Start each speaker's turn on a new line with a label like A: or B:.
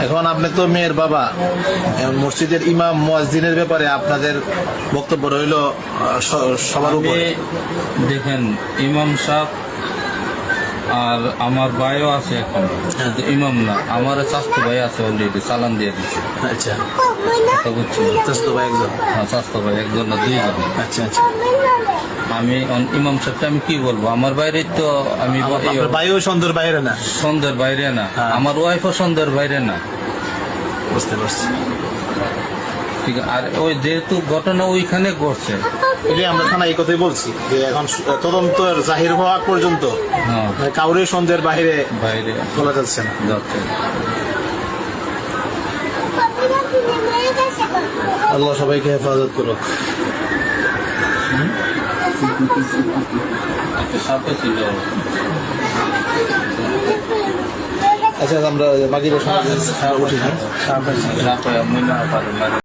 A: এখন আপনি তো মেয়ের বাবা, মসজিদের ইমাম মুয়াজ্জিনের ব্যাপারে আপনাদের বক্তব্য রইল সবার উপরে।
B: দেখেন, ইমাম সাহেব আর আমার ভাইও আছে এখন, শুধু ইমাম না, আমার স্বাস্থ্য ভাই আছে, অলরেডি চালান দিয়ে দিচ্ছে।
A: আচ্ছা,
B: বুঝছেন,
A: স্বাস্থ্য ভাই একজন।
B: হ্যাঁ, স্বাস্থ্য ভাই একজন না দুইজন।
A: আচ্ছা আচ্ছা,
B: আমি ইমাম সাহেবকে আমি কি বলবো, আমার বাইরে তো আমি
A: আপনার ভাইও সন্ধ্যের বাইরে না?
B: সন্ধ্যের বাইরে না,
A: হ্যাঁ।
B: আমার ওয়াইফও সন্ধ্যের বাইরে না।
A: বুঝতে পারছি।
B: ঠিক আছে, আর ওই যেহেতু ঘটনা ওইখানে ঘটছে,
A: এটাই আমরা থানা এই কথাই বলছি যে এখন তদন্ত জাহির হওয়া পর্যন্ত
B: হ্যাঁ,
A: কাউরে সন্ধ্যের বাইরে
B: বাইরে
A: বলা যাচ্ছে না।
B: যাচ্ছে।
A: আল্লাহ সবাইকে হেফাজত করুক।
B: সাথে ছিল।
A: আচ্ছা, আমরা বাকিটা উঠি না।
B: না, মনে হয়